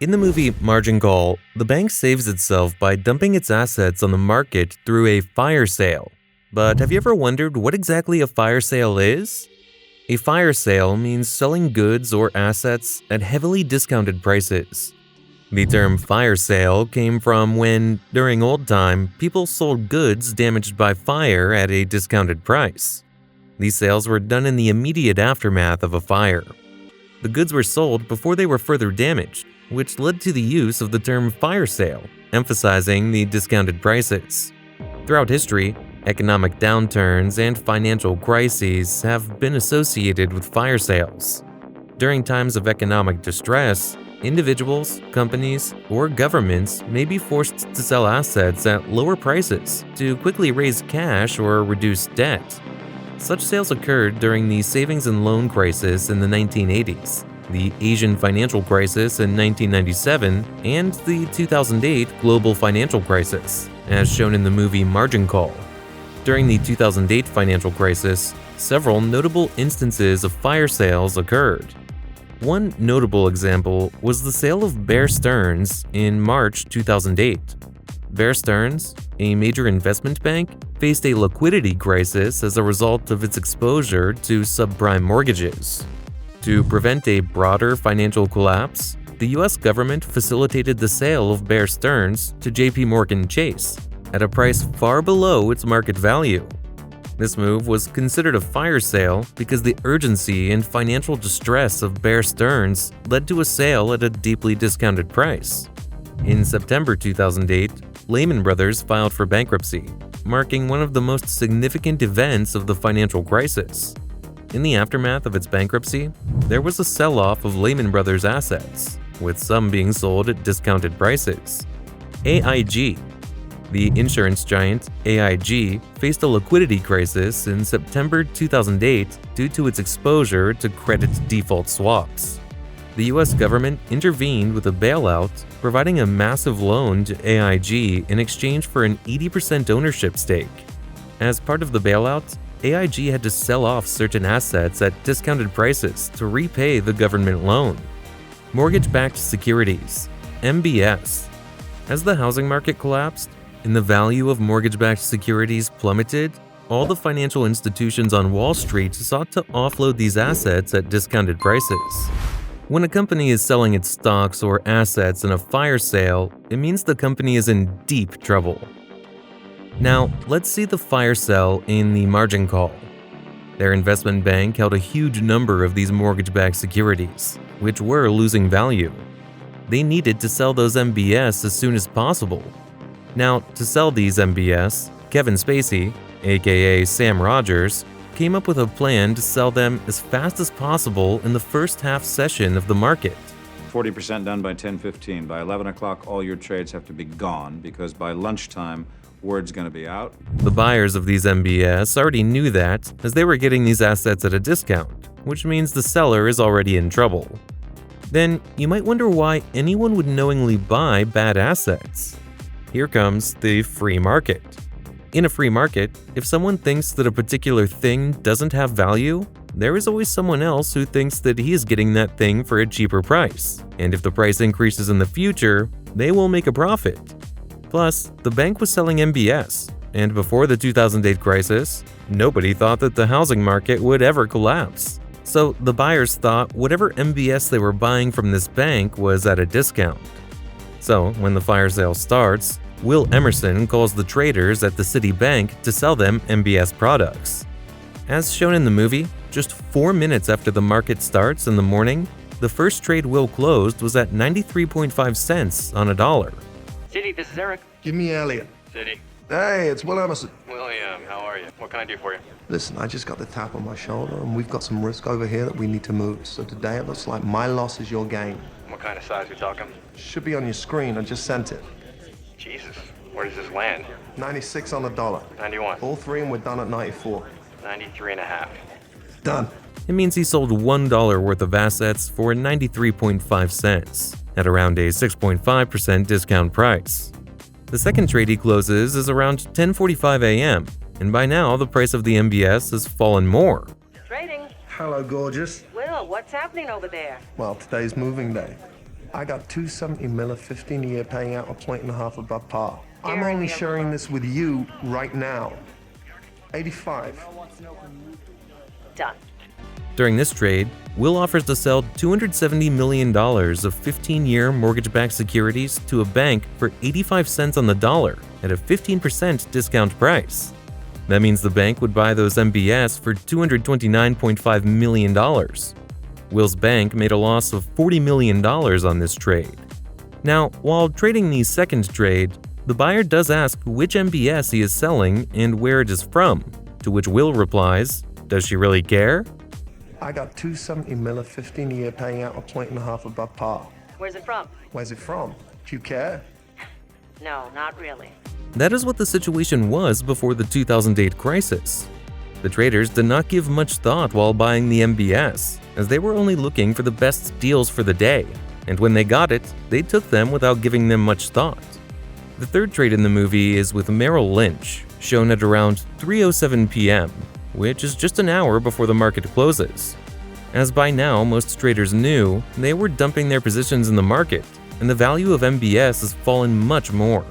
In the movie Margin Call, the bank saves itself by dumping its assets on the market through a fire sale. But have you ever wondered what exactly a fire sale is? A fire sale means selling goods or assets at heavily discounted prices. The term fire sale came from when, during old time, people sold goods damaged by fire at a discounted price. These sales were done in the immediate aftermath of a fire. The goods were sold before they were further damaged, which led to the use of the term fire sale, emphasizing the discounted prices. Throughout history, economic downturns and financial crises have been associated with fire sales. During times of economic distress, individuals, companies, or governments may be forced to sell assets at lower prices to quickly raise cash or reduce debt. Such sales occurred during the savings and loan crisis in the 1980s, the Asian financial crisis in 1997, and the 2008 global financial crisis, as shown in the movie Margin Call. During the 2008 financial crisis, several notable instances of fire sales occurred. One notable example was the sale of Bear Stearns in March 2008. Bear Stearns, a major investment bank, faced a liquidity crisis as a result of its exposure to subprime mortgages. To prevent a broader financial collapse, the US government facilitated the sale of Bear Stearns to JP Morgan Chase at a price far below its market value. This move was considered a fire sale because the urgency and financial distress of Bear Stearns led to a sale at a deeply discounted price. In September 2008, Lehman Brothers filed for bankruptcy, marking one of the most significant events of the financial crisis. In the aftermath of its bankruptcy, there was a sell-off of Lehman Brothers' assets, with some being sold at discounted prices. AIG. The insurance giant AIG faced a liquidity crisis in September 2008 due to its exposure to credit default swaps. The US government intervened with a bailout, providing a massive loan to AIG in exchange for an 80% ownership stake. As part of the bailout, AIG had to sell off certain assets at discounted prices to repay the government loan. Mortgage-backed securities, MBS. As the housing market collapsed and the value of mortgage-backed securities plummeted, all the financial institutions on Wall Street sought to offload these assets at discounted prices. When a company is selling its stocks or assets in a fire sale, it means the company is in deep trouble. Now, let's see the fire sale in the Margin Call. Their investment bank held a huge number of these mortgage-backed securities, which were losing value. They needed to sell those MBS as soon as possible. Now, to sell these MBS, Kevin Spacey, aka Sam Rogers, came up with a plan to sell them as fast as possible in the first half session of the market. 40% done by 10:15. By 11 o'clock, all your trades have to be gone because by lunchtime, word's going to be out. The buyers of these MBS already knew that, as they were getting these assets at a discount, which means the seller is already in trouble. Then, you might wonder why anyone would knowingly buy bad assets. Here comes the free market. In a free market, if someone thinks that a particular thing doesn't have value, there is always someone else who thinks that he is getting that thing for a cheaper price, and if the price increases in the future, they will make a profit. Plus, the bank was selling MBS, and before the 2008 crisis, nobody thought that the housing market would ever collapse. So the buyers thought whatever MBS they were buying from this bank was at a discount. So when the fire sale starts, Will Emerson calls the traders at the Citibank to sell them MBS products. As shown in the movie, just 4 minutes after the market starts in the morning, the first trade Will closed was at 93.5 cents on a dollar. Citi, this is Eric. Give me Elliot. Citi. Hey, it's Will Emerson. William, how are you? What can I do for you? Listen, I just got the tap on my shoulder and we've got some risk over here that we need to move. So today it looks like my loss is your gain. What kind of size we talking? Should be on your screen. I just sent it. Jesus, where does this land? 96 on the dollar. 91. All three and we're done at 94. 93 and a half. Done. It means he sold $1 worth of assets for 93.5 cents, at around a 6.5% discount price. The second trade he closes is around 10:45 a.m., and by now the price of the MBS has fallen more. Trading. Hello, gorgeous. Will, what's happening over there? Well, today's moving day. I got 270 mil, 15-year paying out a 1.5 above par. I'm Gary, only we have sharing one. this with you right now. 85. Done. During this trade, Will offers to sell $270 million of 15-year mortgage-backed securities to a bank for 85 cents on the dollar at a 15% discount price. That means the bank would buy those MBS for $229.5 million. Will's bank made a loss of $40 million on this trade. Now, while trading the second trade, the buyer does ask which MBS he is selling and where it is from, to which Will replies, "Does she really care?" I got 270 mil, 15-year paying out a 1.5 above par. Where's it from? Where's it from? Do you care? No, not really. That is what the situation was before the 2008 crisis. The traders did not give much thought while buying the MBS, as they were only looking for the best deals for the day, and when they got it, they took them without giving them much thought. The third trade in the movie is with Merrill Lynch, shown at around 3:07 p.m., which is just an hour before the market closes. As by now most traders knew, they were dumping their positions in the market, and the value of MBS has fallen much more.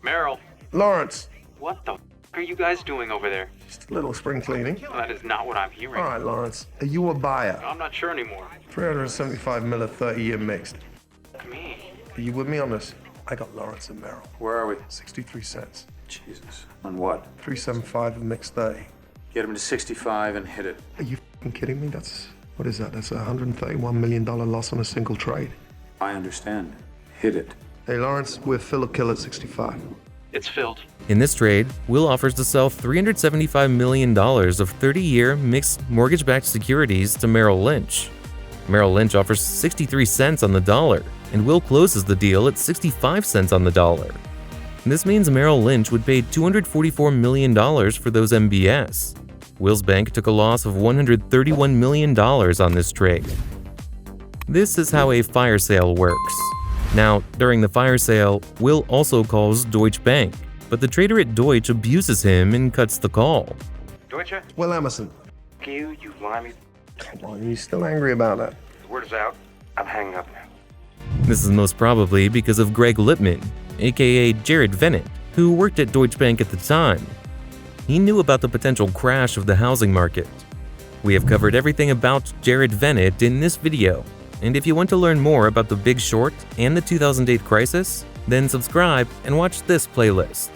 Merrill, Lawrence, what the are you guys doing over there? just a little spring cleaning. That is not what I'm hearing. All right, Lawrence, are you a buyer? I'm not sure anymore. 375 mil, 30-year mixed. Me? Are you with me on this? I got Lawrence and Merrill. Where are we? 63 cents. Jesus. On what? 375 of mixed 30. Get him to 65 and hit it. Are you f***ing kidding me? What is that? That's a $131 million loss on a single trade. I understand. Hit it. Hey, Lawrence, we're Philip Kill at 65. It's filled. In this trade, Will offers to sell $375 million of 30-year mixed mortgage-backed securities to Merrill Lynch. Merrill Lynch offers 63 cents on the dollar, and Will closes the deal at 65 cents on the dollar. This means Merrill Lynch would pay $244 million for those MBS. Will's bank took a loss of $131 million on this trade. This is how a fire sale works. Now, during the fire sale, Will also calls Deutsche Bank, but the trader at Deutsche abuses him and cuts the call. Deutsche? Will Emerson. You limey. Come on, you still angry about that? The word is out. I'm hanging up now. This is most probably because of Greg Lippman, aka Jared Vennett, who worked at Deutsche Bank at the time. He knew about the potential crash of the housing market. We have covered everything about Jared Vennett in this video, and if you want to learn more about The Big Short and the 2008 crisis, then subscribe and watch this playlist.